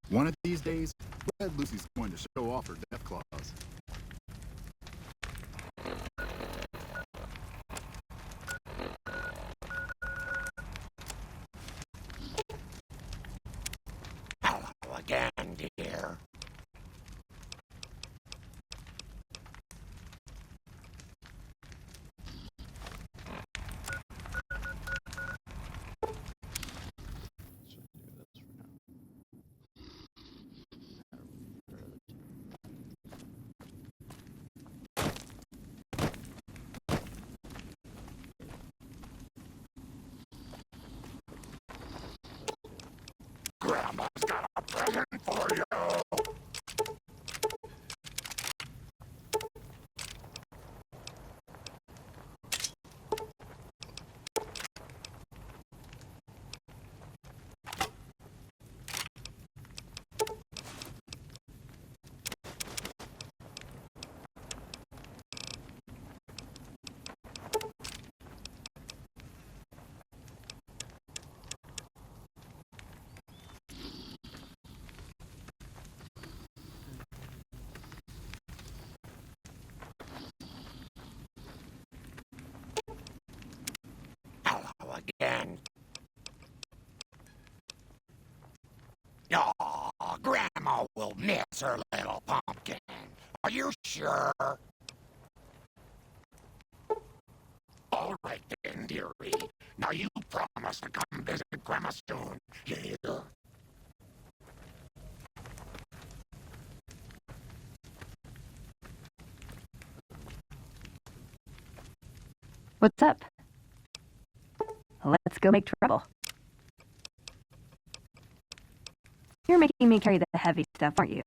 One of these days, Red Lucy's going to show off her death claws. Hello again, dear. Grandma's got a present for you. Hello again. Oh, Grandma will miss her little pumpkin. Are you sure? All right then, dearie. Now you promise to come visit Grandma soon, yeah? What's up? Let's go make trouble. You're making me carry the heavy stuff, aren't you?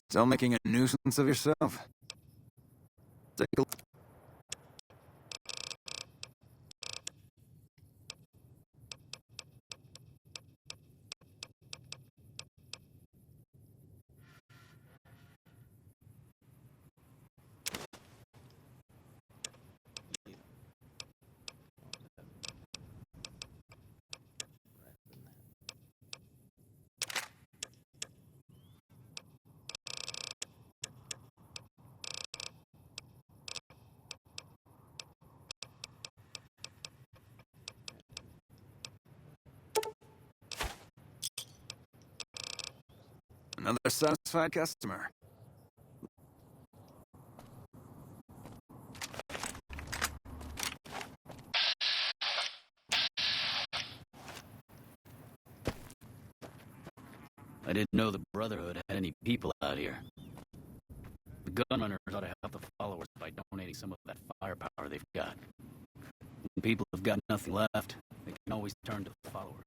Still making a nuisance of yourself? Take a look. Another satisfied customer. I didn't know the Brotherhood had any people out here. The Gunrunners ought to help the followers by donating some of that firepower they've got. When people have got nothing left, they can always turn to the followers.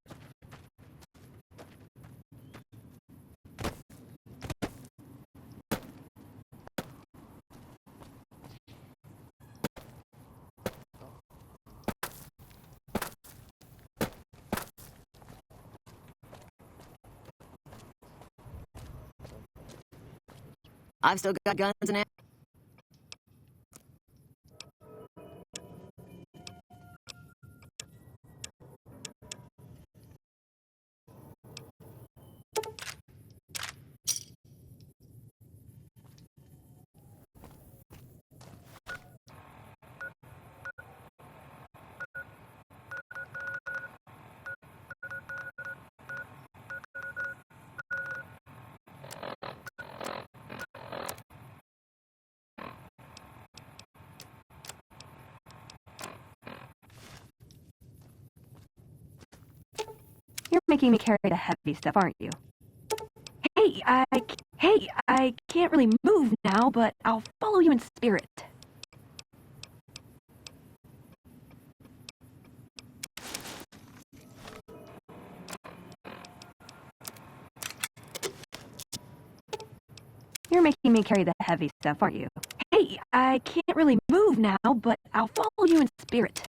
I've still got guns and ammo. You're making me carry the heavy stuff, aren't you? Hey, I can't really move now, but I'll follow you in spirit. You're making me carry the heavy stuff, aren't you? Hey, I can't really move now, but I'll follow you in spirit.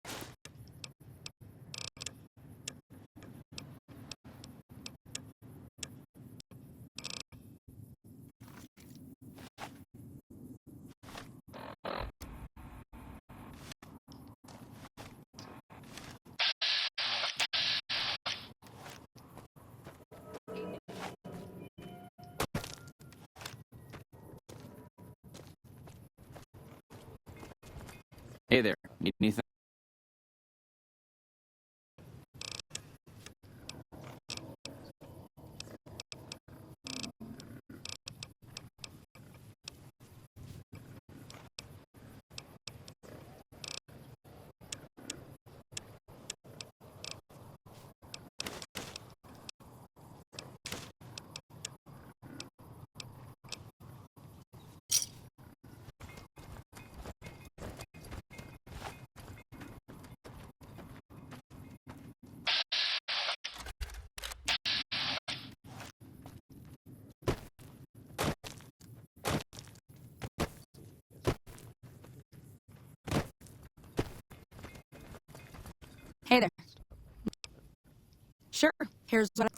Hey there, need anything? Hey there. Sure, here's what I...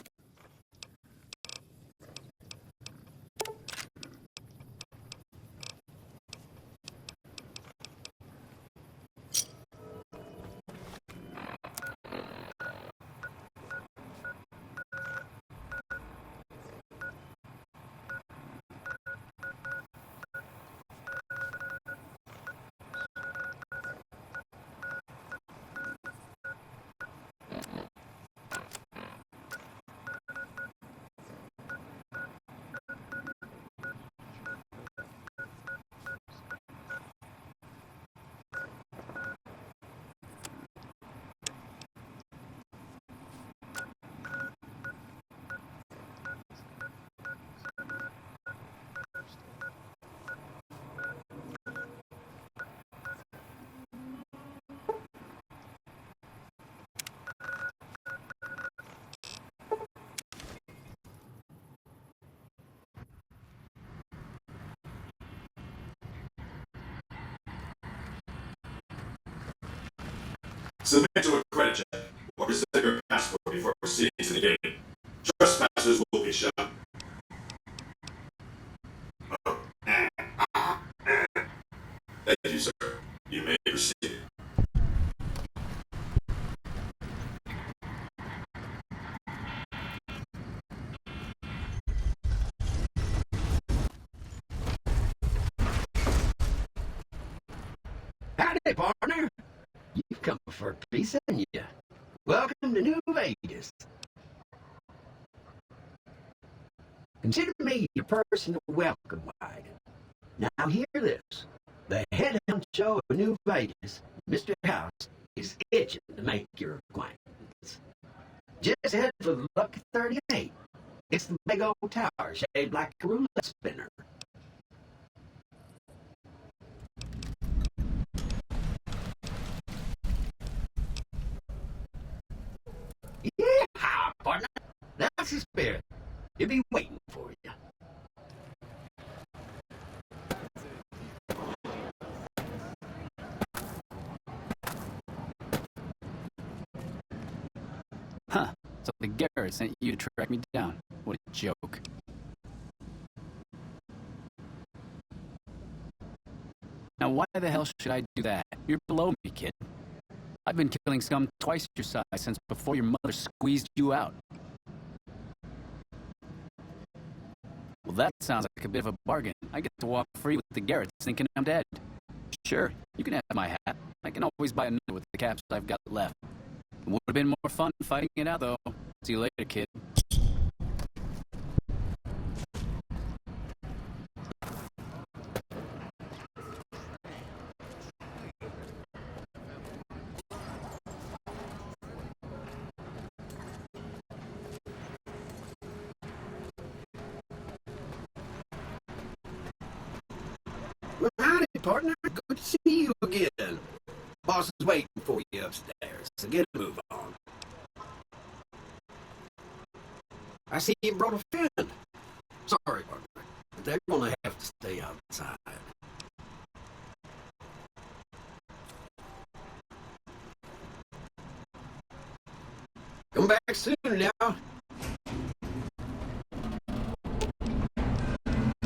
Submit to a credit check or present your passport before proceeding to the gate. Trespassers will be shot. Thank you, sir. You may proceed. Howdy, partner. You've come for a piece, haven't you? Welcome to New Vegas. Consider me your personal welcome wagon. Now hear this. The head honcho of New Vegas, Mr. House, is itching to make your acquaintance. Just head for the Lucky 38. It's the big old tower shaped like a roulette spinner. Yeah, partner. That's the spirit. He'll be waiting for you. Huh. So the Garrett sent you to track me down. What a joke. Now, why the hell should I do that? You're below me, kid. I've been killing scum twice your size since before your mother squeezed you out. Well, that sounds like a bit of a bargain. I get to walk free with the Garretts thinking I'm dead. Sure, you can have my hat. I can always buy another with the caps I've got left. It would have been more fun fighting it out, though. See you later, kid. Well, howdy, partner. Good to see you again. Boss is waiting for you upstairs, so get a move on. I see you brought a friend. Sorry, partner, but they're gonna have to stay outside. Come back soon now.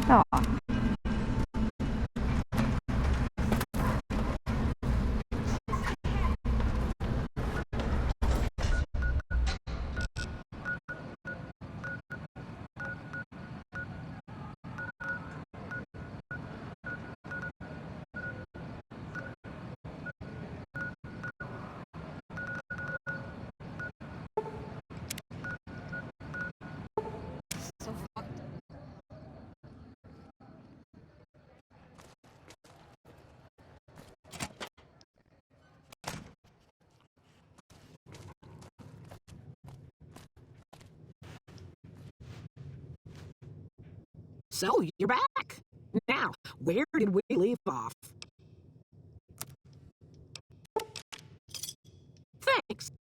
Aw. So fucked. So, you're back. Now, where did we leave off? Thanks.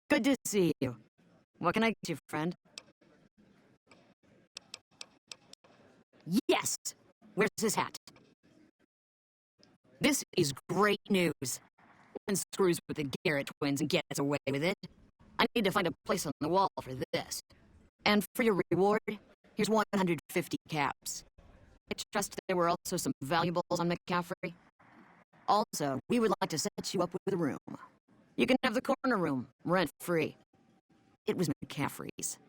Good to see you. What can I get you, friend? Yes! Where's his hat? This is great news. One screws with the Garrett twins and gets away with it. I need to find a place on the wall for this. And for your reward, here's 150 caps. I trust there were also some valuables on McCaffrey. Also, we would like to set you up with a room. You can have the corner room, rent-free. It was McCaffrey's.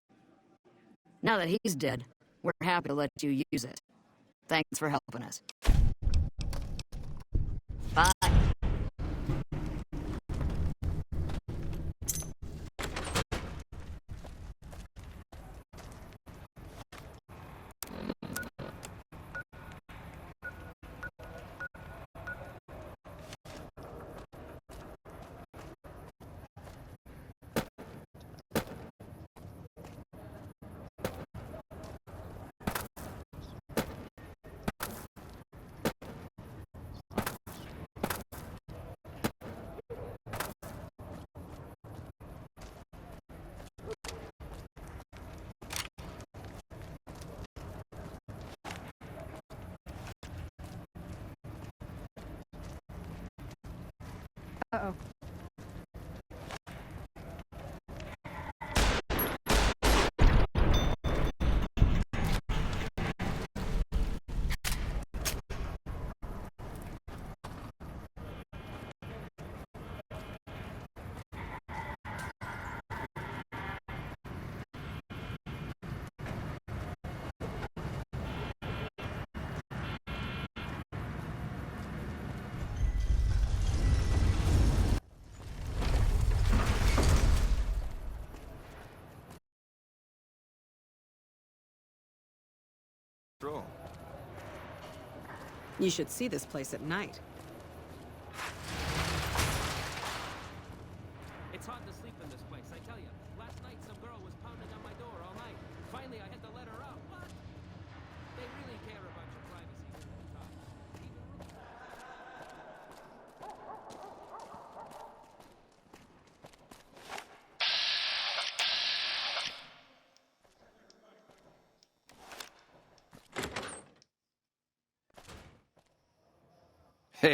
Now that he's dead, we're happy to let you use it. Thanks for helping us. Bye. Uh-oh. Control. You should see this place at night. It's hard to sleep in this place, I tell you. Last night, some girl was pounding on my door all night. Finally, I had to let her out. What? They really care about your privacy here at the top.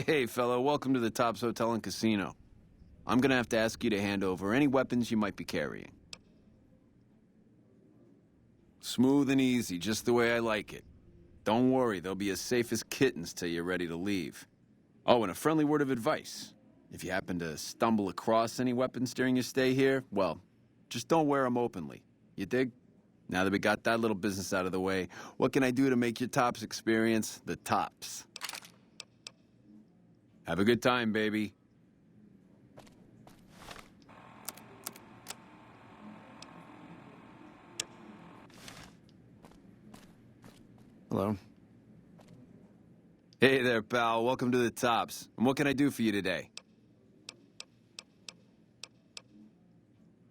Hey, fella, welcome to the Tops Hotel and Casino. I'm gonna have to ask you to hand over any weapons you might be carrying. Smooth and easy, just the way I like it. Don't worry, they'll be as safe as kittens till you're ready to leave. Oh, and a friendly word of advice. If you happen to stumble across any weapons during your stay here, well, just don't wear them openly. You dig? Now that we got that little business out of the way, what can I do to make your Tops experience the tops? Have a good time, baby. Hello. Hey there, pal. Welcome to the Tops. And what can I do for you today?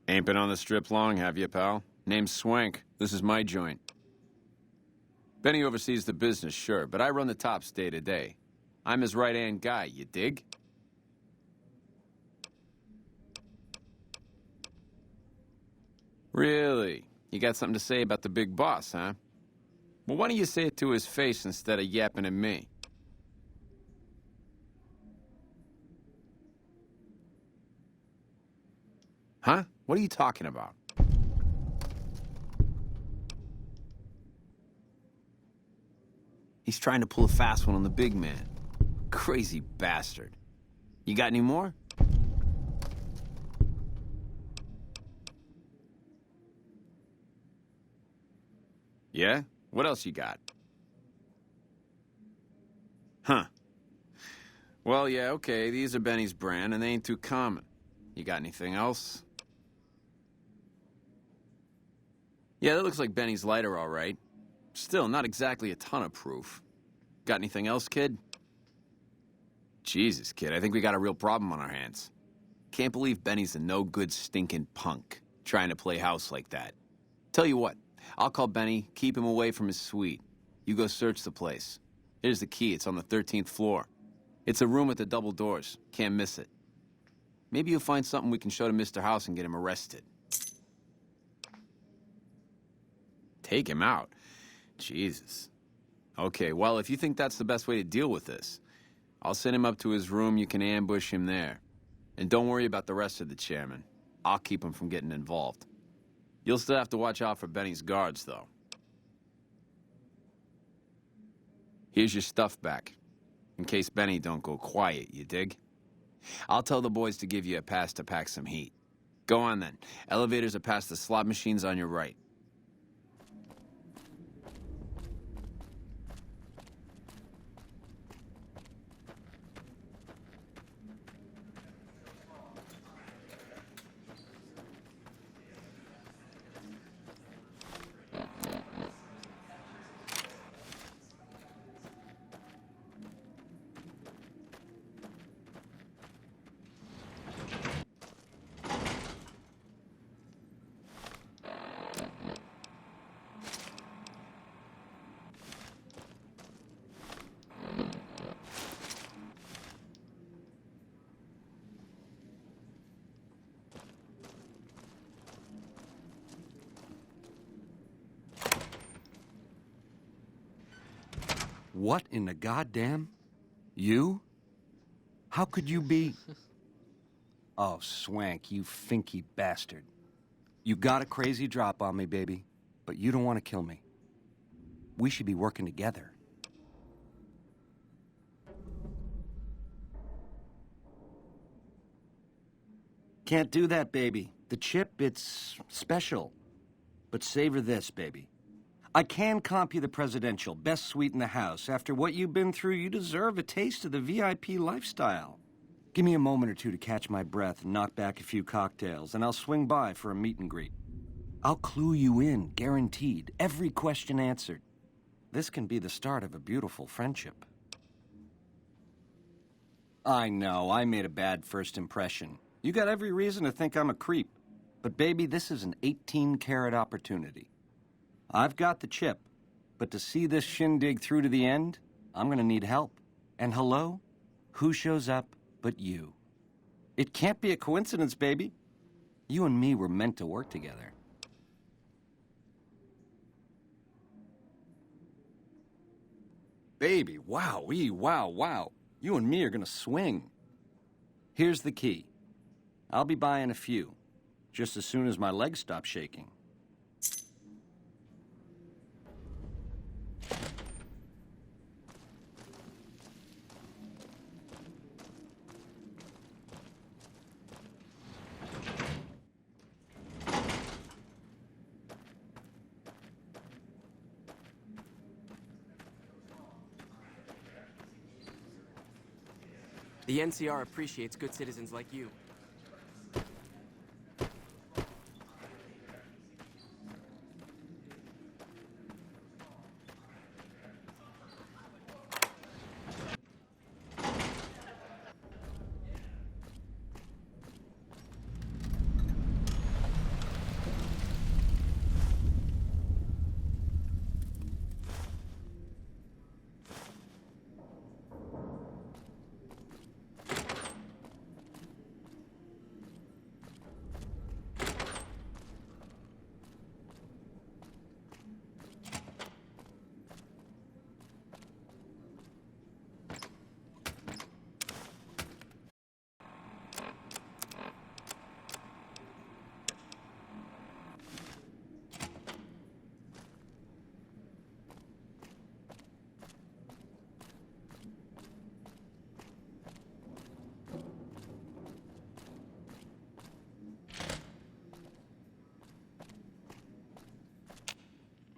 Ain't been on the strip long, have you, pal? Name's Swank. This is my joint. Benny oversees the business, sure, but I run the Tops day to day. I'm his right-hand guy, you dig? Really? You got something to say about the big boss, huh? Well, why don't you say it to his face instead of yapping at me? Huh? What are you talking about? He's trying to pull a fast one on the big man. Crazy bastard. You got any more? Yeah? What else you got? Huh. Well, yeah, okay, these are Benny's brand, and they ain't too common. You got anything else? Yeah, that looks like Benny's lighter, all right. Still, not exactly a ton of proof. Got anything else, kid? Jesus, kid, I think we got a real problem on our hands. Can't believe Benny's a no-good stinking punk, trying to play house like that. Tell you what, I'll call Benny, keep him away from his suite. You go search the place. Here's the key, it's on the 13th floor. It's a room with the double doors, can't miss it. Maybe you'll find something we can show to Mr. House and get him arrested. Take him out? Jesus. Okay, well, if you think that's the best way to deal with this, I'll send him up to his room, you can ambush him there. And don't worry about the rest of the chairman. I'll keep him from getting involved. You'll still have to watch out for Benny's guards, though. Here's your stuff back. In case Benny don't go quiet, you dig? I'll tell the boys to give you a pass to pack some heat. Go on then. Elevators are past the slot machines on your right. What in the goddamn? You? How could you be? Oh, Swank, you finky bastard. You got a crazy drop on me, baby, but you don't want to kill me. We should be working together. Can't do that, baby. The chip, it's special. But savor this, baby. I can comp you the presidential, best suite in the house. After what you've been through, you deserve a taste of the VIP lifestyle. Give me a moment or two to catch my breath and knock back a few cocktails, and I'll swing by for a meet and greet. I'll clue you in, guaranteed. Every question answered. This can be the start of a beautiful friendship. I know, I made a bad first impression. You got every reason to think I'm a creep. But baby, this is an 18-carat opportunity. I've got the chip, but to see this shindig through to the end, I'm gonna need help. And hello? Who shows up but you? It can't be a coincidence, baby. You and me were meant to work together. Baby, wow-wee, wow. You and me are gonna swing. Here's the key. I'll be buying a few, just as soon as my legs stop shaking. The NCR appreciates good citizens like you.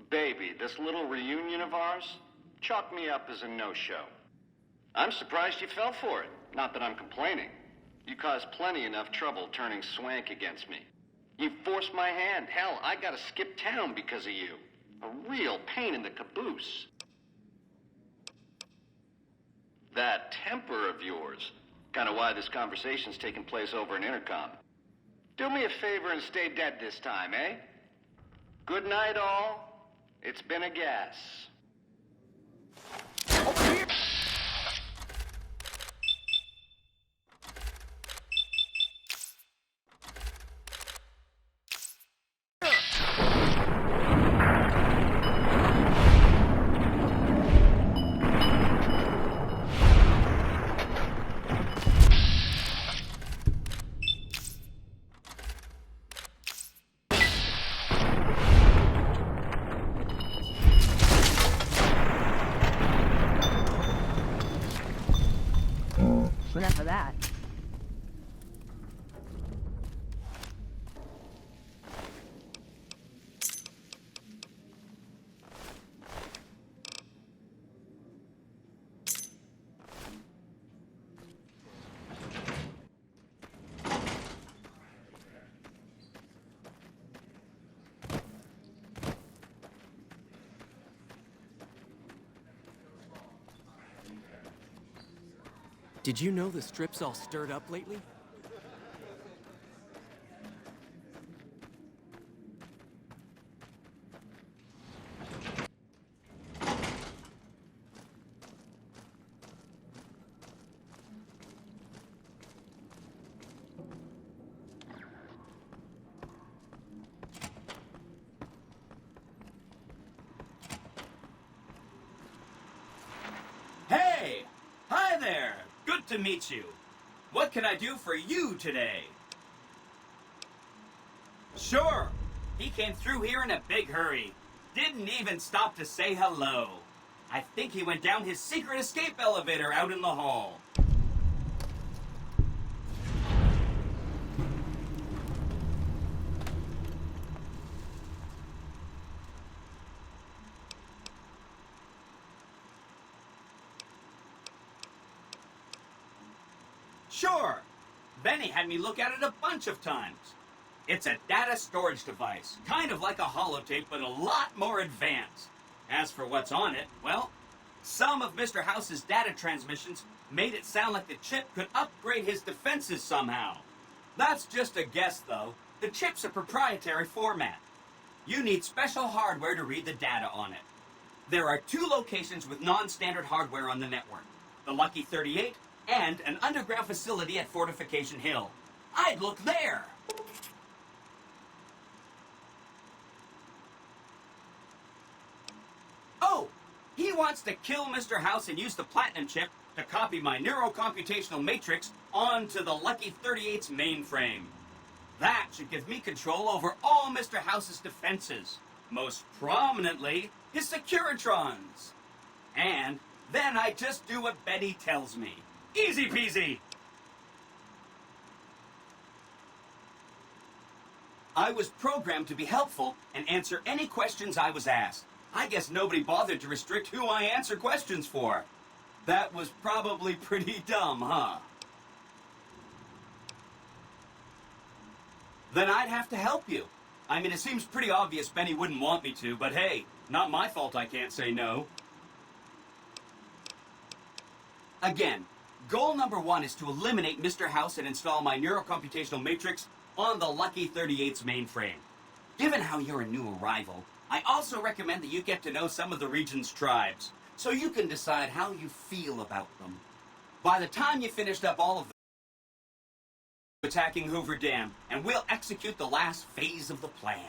Baby, this little reunion of ours, chalk me up as a no-show. I'm surprised you fell for it. Not that I'm complaining. You caused plenty enough trouble turning Swank against me. You forced my hand. Hell, I gotta skip town because of you. A real pain in the caboose. That temper of yours. Kinda why this conversation's taking place over an intercom. Do me a favor and stay dead this time, eh? Good night, all. It's been a gas. Over here! Did you know the strip's all stirred up lately? Hey! Hi there! Good to meet you. What can I do for you today? Sure. He came through here in a big hurry. Didn't even stop to say hello. I think he went down his secret escape elevator out in the hall. Sure. Benny had me look at it a bunch of times. It's a data storage device, kind of like a holotape, but a lot more advanced. As for what's on it, well, some of Mr. House's data transmissions made it sound like the chip could upgrade his defenses somehow. That's just a guess, though. The chip's a proprietary format. You need special hardware to read the data on it. There are 2 locations with non-standard hardware on the network. The Lucky 38 and an underground facility at Fortification Hill. I'd look there! Oh! He wants to kill Mr. House and use the Platinum chip to copy my neurocomputational matrix onto the Lucky 38's mainframe. That should give me control over all Mr. House's defenses. Most prominently, his Securitrons. And then I just do what Betty tells me. Easy peasy! I was programmed to be helpful and answer any questions I was asked. I guess nobody bothered to restrict who I answer questions for. That was probably pretty dumb, huh? Then I'd have to help you. I mean, it seems pretty obvious Benny wouldn't want me to, but hey, not my fault I can't say no. Again, goal number 1 is to eliminate Mr. House and install my neurocomputational matrix on the Lucky 38's mainframe. Given how you're a new arrival, I also recommend that you get to know some of the region's tribes, so you can decide how you feel about them. By the time you finished up all of them, attacking Hoover Dam, and we'll execute the last phase of the plan.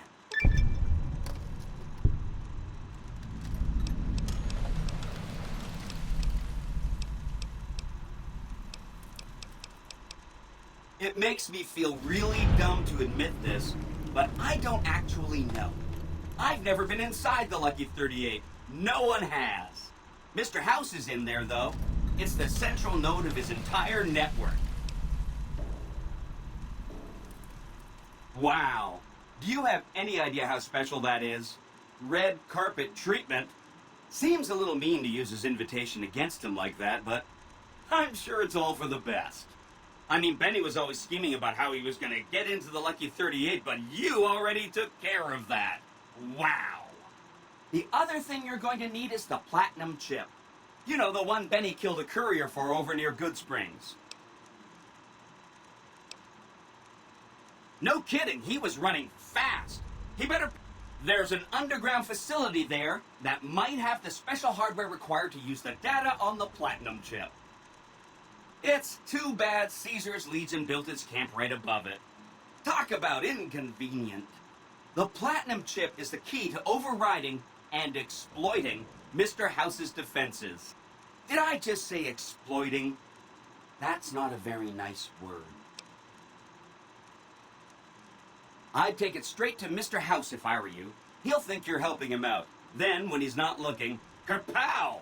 It makes me feel really dumb to admit this, but I don't actually know. I've never been inside the Lucky 38. No one has. Mr. House is in there, though. It's the central node of his entire network. Wow. Do you have any idea how special that is? Red carpet treatment. Seems a little mean to use his invitation against him like that, but I'm sure it's all for the best. I mean, Benny was always scheming about how he was going to get into the Lucky 38, but you already took care of that. Wow. The other thing you're going to need is the Platinum chip. You know, the one Benny killed a courier for over near Goodsprings. No kidding, he was running fast. He better... There's an underground facility there that might have the special hardware required to use the data on the Platinum chip. It's too bad Caesar's Legion built its camp right above it. Talk about inconvenient. The Platinum chip is the key to overriding and exploiting Mr. House's defenses. Did I just say exploiting? That's not a very nice word. I'd take it straight to Mr. House if I were you. He'll think you're helping him out. Then, when he's not looking, kerpow!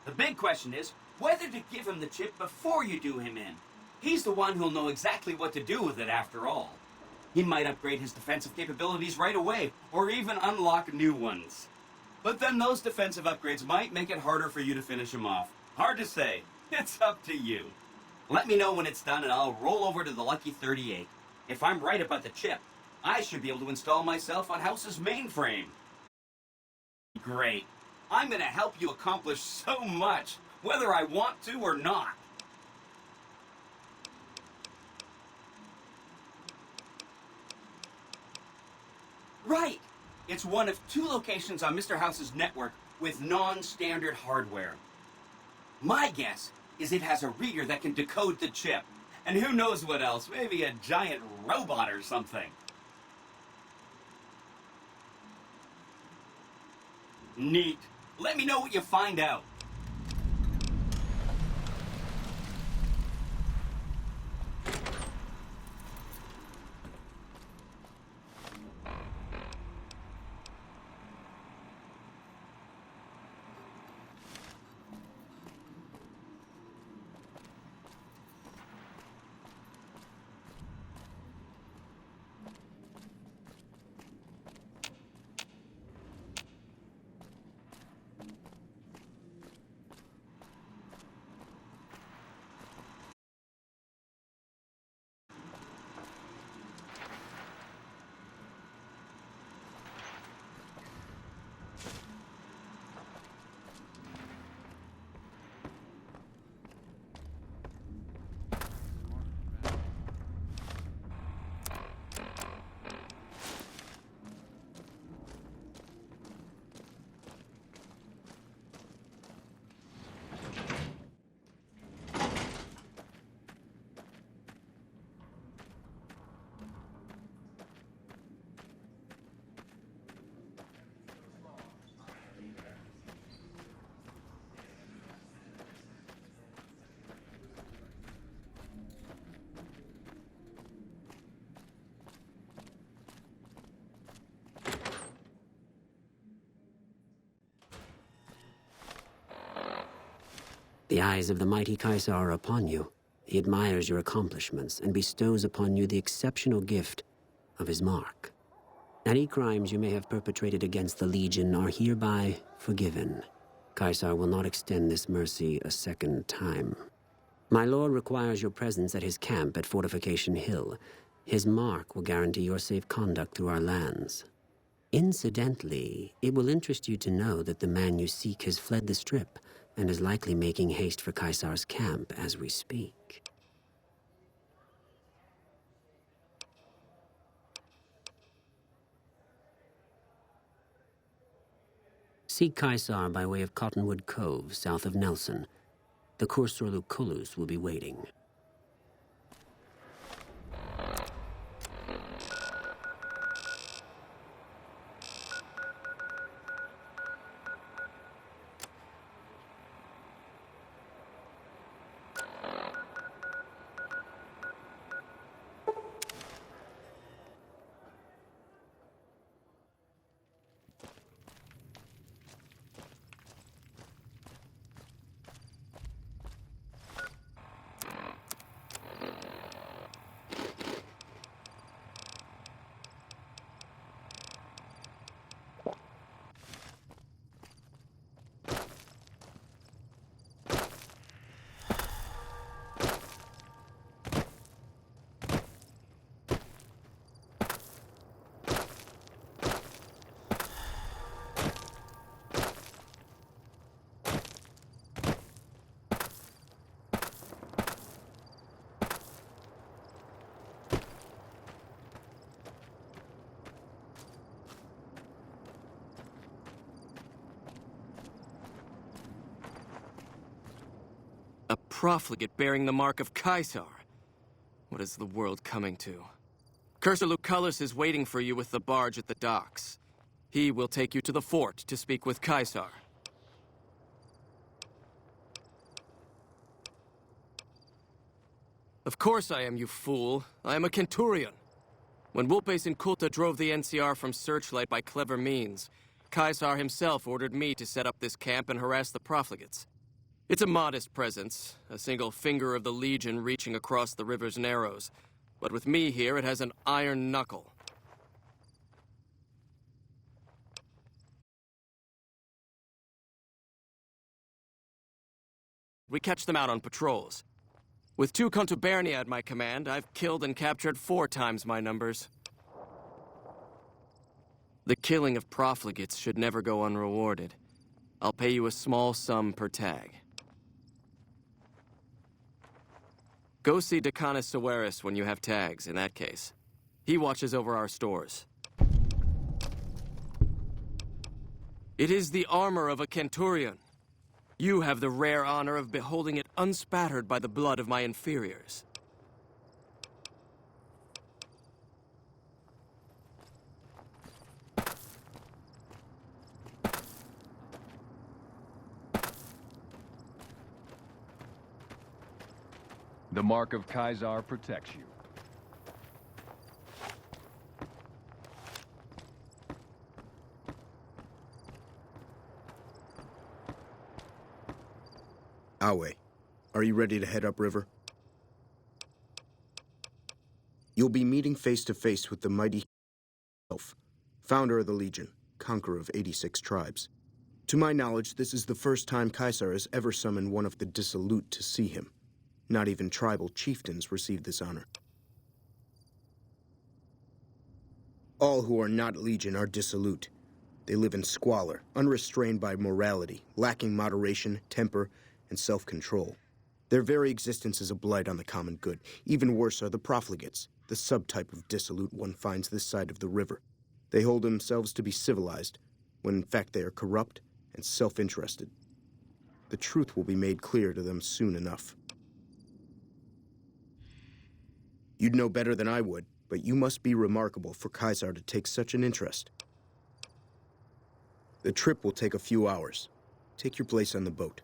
The big question is whether to give him the chip before you do him in. He's the one who'll know exactly what to do with it after all. He might upgrade his defensive capabilities right away, or even unlock new ones. But then those defensive upgrades might make it harder for you to finish him off. Hard to say. It's up to you. Let me know when it's done and I'll roll over to the Lucky 38. If I'm right about the chip, I should be able to install myself on House's mainframe. Great. I'm gonna help you accomplish so much, whether I want to or not. Right! It's one of 2 locations on Mr. House's network with non-standard hardware. My guess is it has a reader that can decode the chip. And who knows what else? Maybe a giant robot or something. Neat. Let me know what you find out. The eyes of the mighty Caesar are upon you. He admires your accomplishments and bestows upon you the exceptional gift of his mark. Any crimes you may have perpetrated against the Legion are hereby forgiven. Caesar will not extend this mercy a second time. My lord requires your presence at his camp at Fortification Hill. His mark will guarantee your safe conduct through our lands. Incidentally, it will interest you to know that the man you seek has fled the Strip and is likely making haste for Caesar's camp as we speak. Seek Caesar by way of Cottonwood Cove, south of Nelson. The Cursor Lucullus will be waiting. A profligate bearing the mark of Caesar. What is the world coming to? Cursor Lucullus is waiting for you with the barge at the docks. He will take you to the fort to speak with Caesar. Of course I am, you fool. I am a Centurion. When Vulpes and Culta drove the NCR from Searchlight by clever means, Caesar himself ordered me to set up this camp and harass the profligates. It's a modest presence, a single finger of the Legion reaching across the river's narrows. But with me here, it has an iron knuckle. We catch them out on patrols. With 2 Contubernia at my command, I've killed and captured 4 times my numbers. The killing of profligates should never go unrewarded. I'll pay you a small sum per tag. Go see Decanus Severus when you have tags, in that case. He watches over our stores. It is the armor of a Kenturian. You have the rare honor of beholding it unspattered by the blood of my inferiors. The mark of Caesar protects you. Awe, are you ready to head upriver? You'll be meeting face to face with the mighty himself, founder of the Legion, conqueror of 86 tribes. To my knowledge, this is the first time Caesar has ever summoned one of the dissolute to see him. Not even tribal chieftains receive this honor. All who are not Legion are dissolute. They live in squalor, unrestrained by morality, lacking moderation, temper, and self-control. Their very existence is a blight on the common good. Even worse are the profligates, the subtype of dissolute one finds this side of the river. They hold themselves to be civilized, when in fact they are corrupt and self-interested. The truth will be made clear to them soon enough. You'd know better than I would, but you must be remarkable for Caesar to take such an interest. The trip will take a few hours. Take your place on the boat.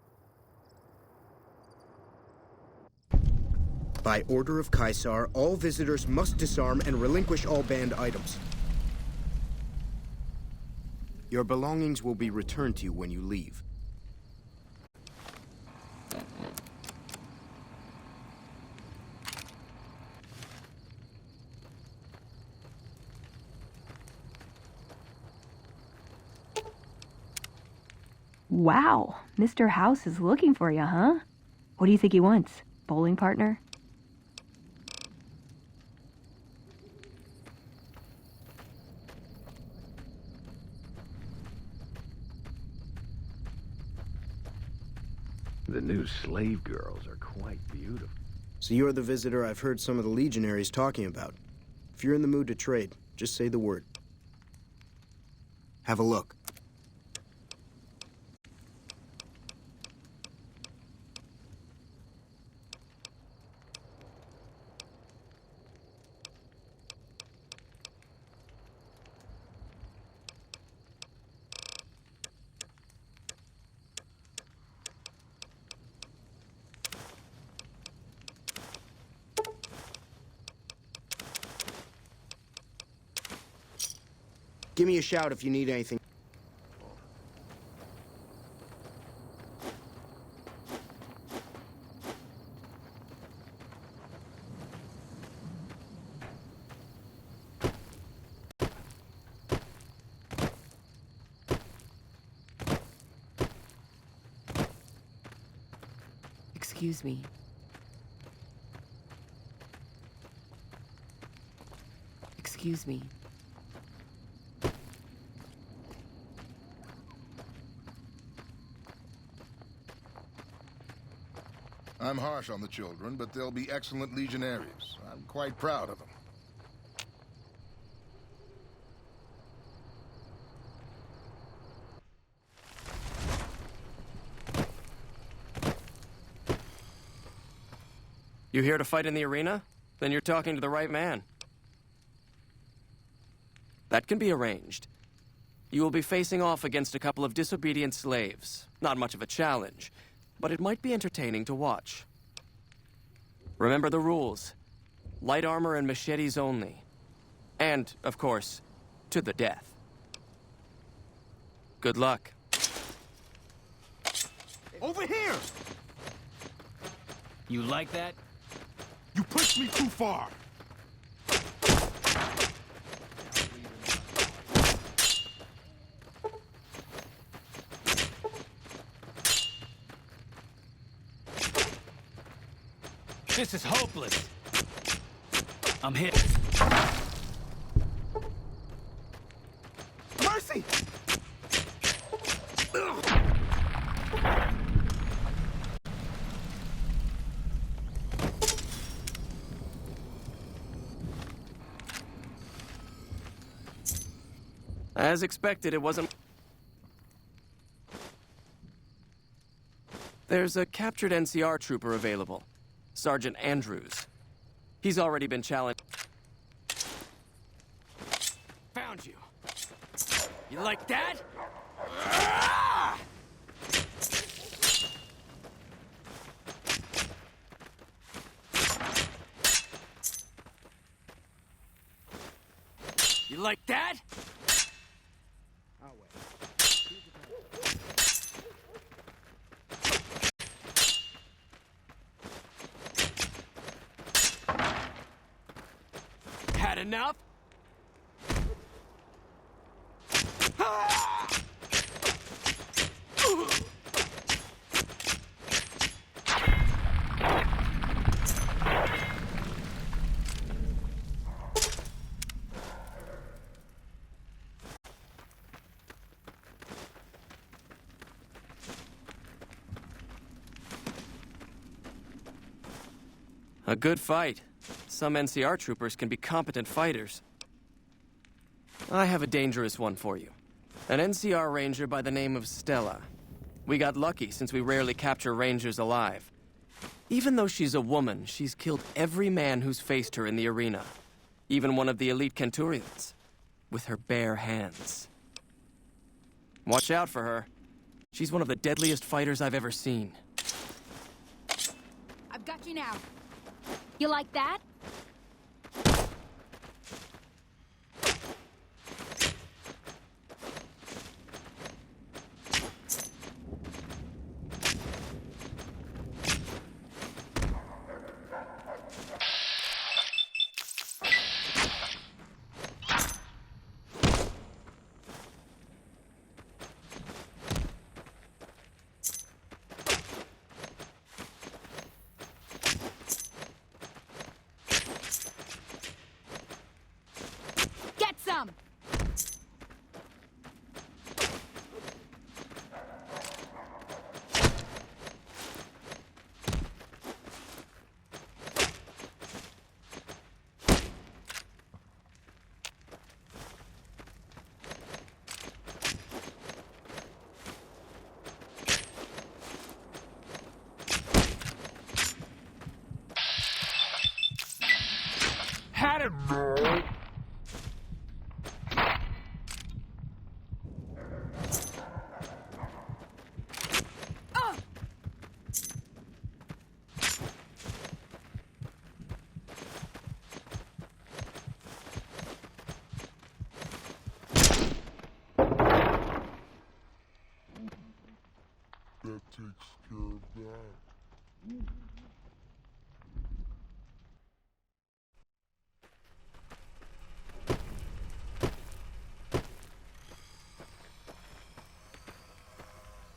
By order of Caesar, all visitors must disarm and relinquish all banned items. Your belongings will be returned to you when you leave. Wow, Mr. House is looking for you, huh? What do you think he wants? Bowling partner? The new slave girls are quite beautiful. So you're the visitor I've heard some of the legionaries talking about. If you're in the mood to trade, just say the word. Have a look. Give me a shout if you need anything. Excuse me. Excuse me. I'm harsh on the children, but they'll be excellent legionaries. I'm quite proud of them. You here to fight in the arena? Then you're talking to the right man. That can be arranged. You will be facing off against a couple of disobedient slaves. Not much of a challenge, but it might be entertaining to watch. Remember the rules. Light armor and machetes only. And, of course, to the death. Good luck. Over here! You like that? You pushed me too far! This is hopeless. I'm hit. Mercy! As expected, it wasn't... There's a captured NCR trooper available. Sergeant Andrews. He's already been challenged. Found you. You like that? You like that? Had enough? A good fight. Some NCR troopers can be competent fighters. I have a dangerous one for you. An NCR ranger by the name of Stella. We got lucky since we rarely capture rangers alive. Even though she's a woman, she's killed every man who's faced her in the arena. Even one of the elite Kenturians. With her bare hands. Watch out for her. She's one of the deadliest fighters I've ever seen. I've got you now. You like that? Some. Had him, bro. That takes care of that.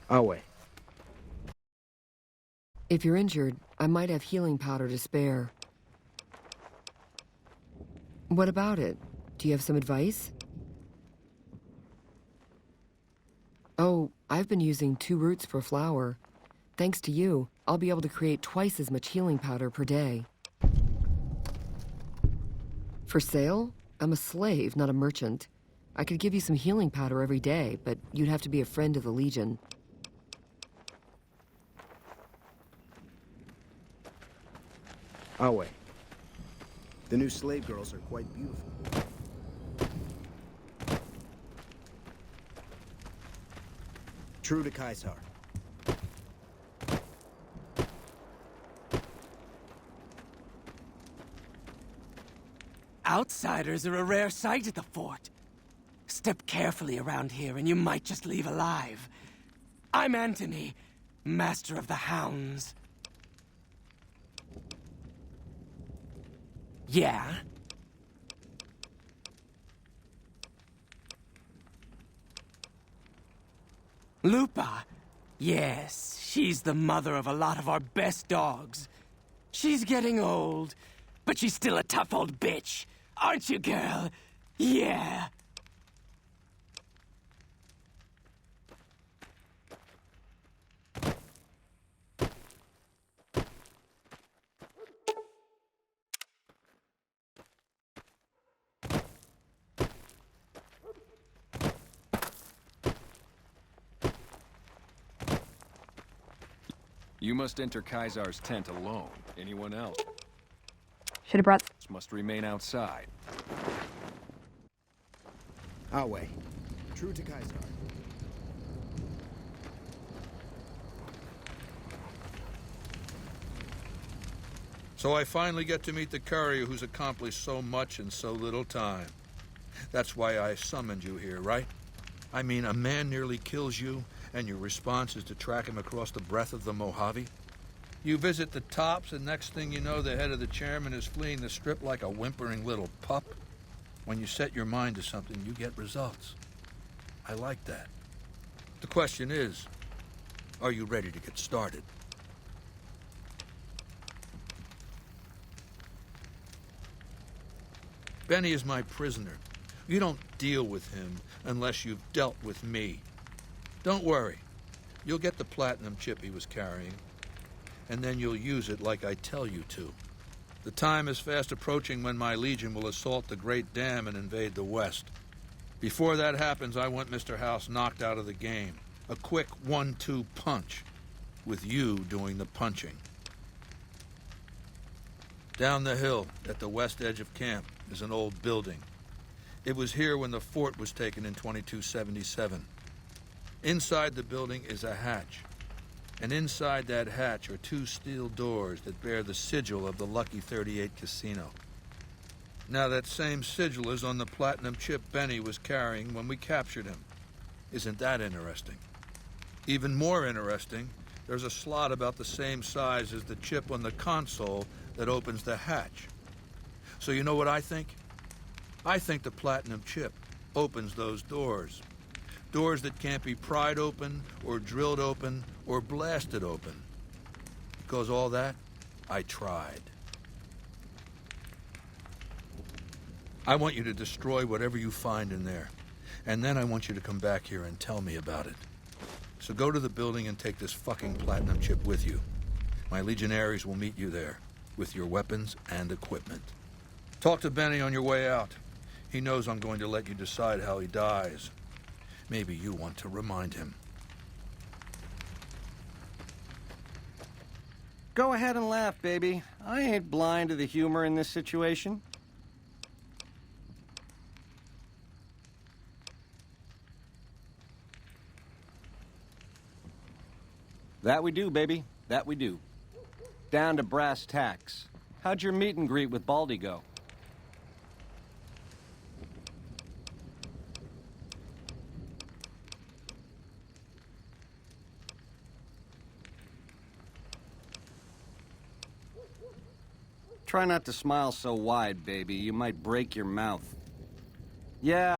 Awe. If you're injured, I might have healing powder to spare. What about it? Do you have some advice? Oh, I've been using 2 roots per flower. Thanks to you, I'll be able to create twice as much healing powder per day. For sale? I'm a slave, not a merchant. I could give you some healing powder every day, but you'd have to be a friend of the Legion. Awe. The new slave girls are quite beautiful. True to Caesar. Outsiders are a rare sight at the fort. Step carefully around here and you might just leave alive. I'm Anthony, Master of the Hounds. Yeah? Lupa? Yes, she's the mother of a lot of our best dogs. She's getting old, but she's still a tough old bitch. Aren't you, girl? Yeah. You must enter Kaisar's tent alone. Anyone else Should have brought. must remain outside. Our way. True to Kaisar. So I finally get to meet the courier who's accomplished so much in so little time. That's why I summoned you here, right? I mean, a man nearly kills you, and your response is to track him across the breadth of the Mojave? You visit the tops, and next thing you know, the head of the chairman is fleeing the strip like a whimpering little pup. When you set your mind to something, you get results. I like that. The question is, are you ready to get started? Benny is my prisoner. You don't deal with him unless you've dealt with me. Don't worry. You'll get the platinum chip he was carrying, and then you'll use it like I tell you to. The time is fast approaching when my Legion will assault the Great Dam and invade the West. Before that happens, I want Mr. House knocked out of the game. A quick 1-2 punch, with you doing the punching. Down the hill, at the west edge of camp, is an old building. It was here when the fort was taken in 2277. Inside the building is a hatch. And inside that hatch are 2 steel doors that bear the sigil of the Lucky 38 Casino. Now that same sigil is on the platinum chip Benny was carrying when we captured him. Isn't that interesting? Even more interesting, there's a slot about the same size as the chip on the console that opens the hatch. So you know what I think? I think the platinum chip opens those doors. Doors that can't be pried open, or drilled open, or blasted open. Because all that, I tried. I want you to destroy whatever you find in there. And then I want you to come back here and tell me about it. So go to the building and take this fucking platinum chip with you. My legionaries will meet you there, with your weapons and equipment. Talk to Benny on your way out. He knows I'm going to let you decide how he dies. Maybe you want to remind him. Go ahead and laugh, baby. I ain't blind to the humor in this situation. That we do, baby. That we do. Down to brass tacks. How'd your meet and greet with Baldy go? Try not to smile so wide, baby. You might break your mouth. Yeah.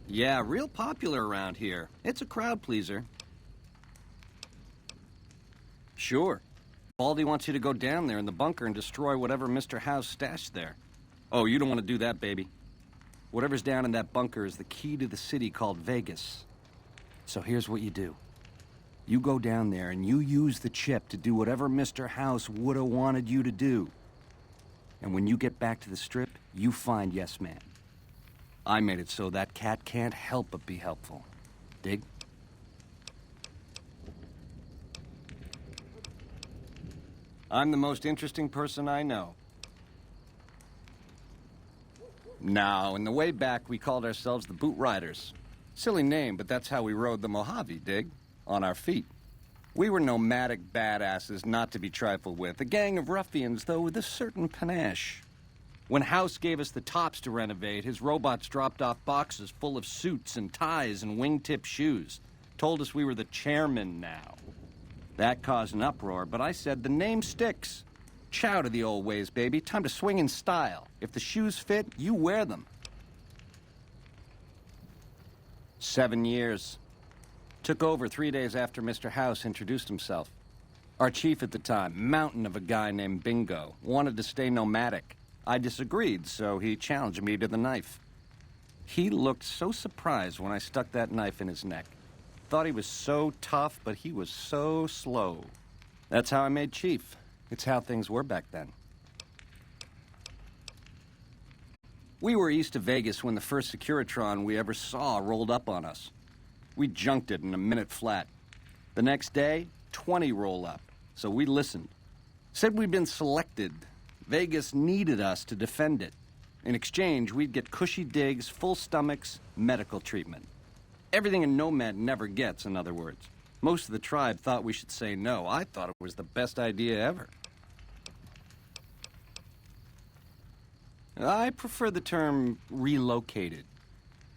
Yeah, real popular around here. It's a crowd pleaser. Sure. Baldy wants you to go down there in the bunker and destroy whatever Mr. House stashed there. Oh, you don't want to do that, baby. Whatever's down in that bunker is the key to the city called Vegas. So here's what you do. You go down there and you use the chip to do whatever Mr. House would have wanted you to do. And when you get back to the Strip, you find Yes Man. I made it so that cat can't help but be helpful. Dig? I'm the most interesting person I know. Now, in the way back, we called ourselves the Boot Riders. Silly name, but that's how we rode the Mojave, dig? On our feet. We were nomadic badasses not to be trifled with. A gang of ruffians, though, with a certain panache. When House gave us the tops to renovate, his robots dropped off boxes full of suits and ties and wingtip shoes. Told us we were the chairman now. That caused an uproar, but I said the name sticks. Chow to the old ways, baby. Time to swing in style. If the shoes fit, you wear them. 7 years. Took over 3 days after Mr. House introduced himself. Our chief at the time, mountain of a guy named Bingo, wanted to stay nomadic. I disagreed, so he challenged me to the knife. He looked so surprised when I stuck that knife in his neck. Thought he was so tough, but he was so slow. That's how I made chief. It's how things were back then. We were east of Vegas when the first Securitron we ever saw rolled up on us. We junked it in a minute flat. The next day, 20 roll up, so we listened. Said we'd been selected. Vegas needed us to defend it. In exchange, we'd get cushy digs, full stomachs, medical treatment. Everything a nomad never gets, in other words. Most of the tribe thought we should say no. I thought it was the best idea ever. I prefer the term relocated.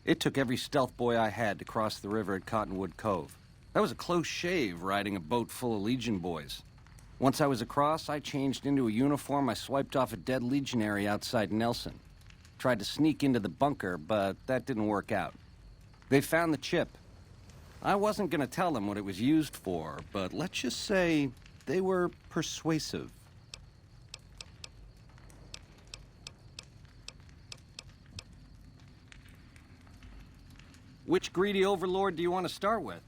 It took every stealth boy I had to cross the river at Cottonwood Cove. That was a close shave, riding a boat full of Legion boys. Once I was across, I changed into a uniform. I swiped off a dead legionary outside Nelson. Tried to sneak into the bunker, but that didn't work out. They found the chip. I wasn't going to tell them what it was used for, but let's just say they were persuasive. Which greedy overlord do you want to start with?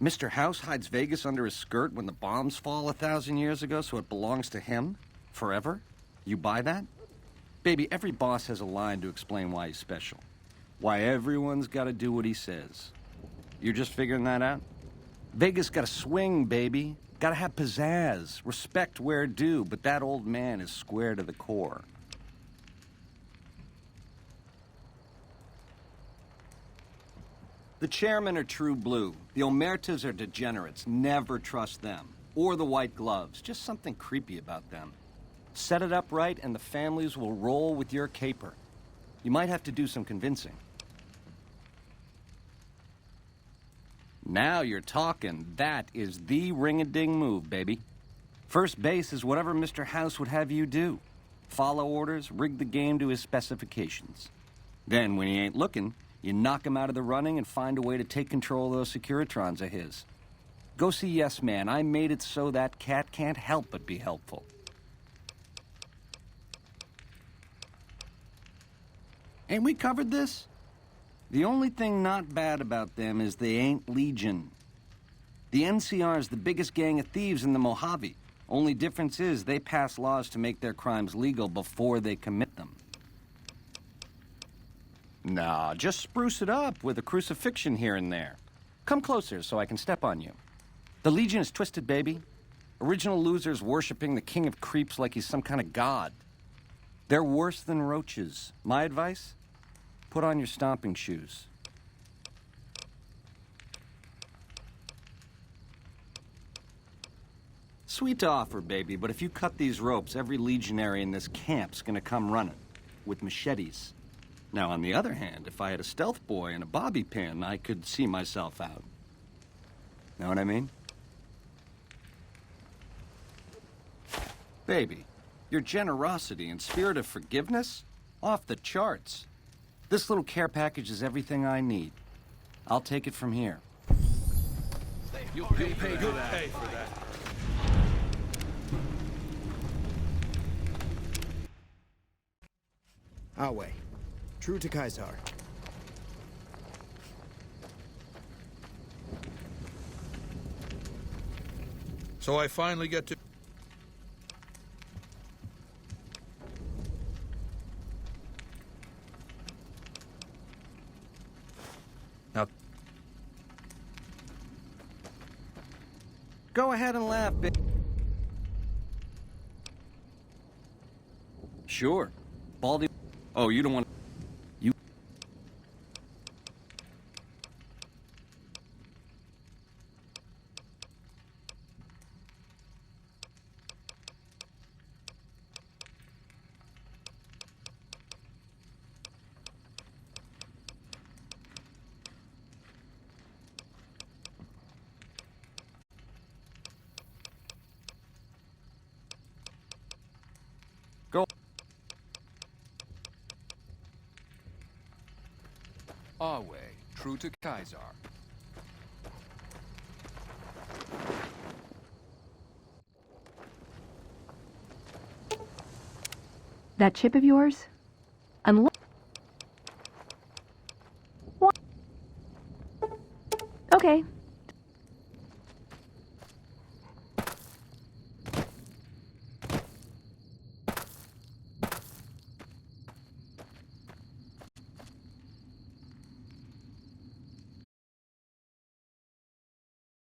Mr. House hides Vegas under his skirt when the bombs fall 1,000 years ago, so it belongs to him? Forever? You buy that? Baby, every boss has a line to explain why he's special. Why everyone's got to do what he says. You're just figuring that out? Vegas got to swing, baby. Got to have pizzazz. Respect where due, but that old man is square to the core. The chairmen are true blue. The Omertas are degenerates. Never trust them. Or the white gloves. Just something creepy about them. Set it up right and the families will roll with your caper. You might have to do some convincing. Now you're talking. That is the ring-a-ding move, baby. First base is whatever Mr. House would have you do. Follow orders, rig the game to his specifications. Then, when he ain't looking, you knock him out of the running and find a way to take control of those Securitrons of his. Go see Yes Man. I made it so that cat can't help but be helpful. Ain't we covered this? The only thing not bad about them is they ain't Legion. The NCR is the biggest gang of thieves in the Mojave. Only difference is they pass laws to make their crimes legal before they commit them. Nah, just spruce it up with a crucifixion here and there. Come closer so I can step on you. The Legion is twisted, baby. Original losers worshiping the king of creeps like he's some kind of god. They're worse than roaches. My advice? Put on your stomping shoes. Sweet offer, baby, but if you cut these ropes, every legionary in this camp's gonna come running. With machetes. Now, on the other hand, if I had a stealth boy and a bobby pin, I could see myself out. Know what I mean? Baby, your generosity and spirit of forgiveness? Off the charts. This little care package is everything I need. I'll take it from here. You'll pay for that. Our way. True to Caesar. So I finally get to... Now... Go ahead and laugh, baby. Sure. Baldy... Oh, you don't want... You... Go. Our way, true to Caesar. That chip of yours? Unless... What? Okay,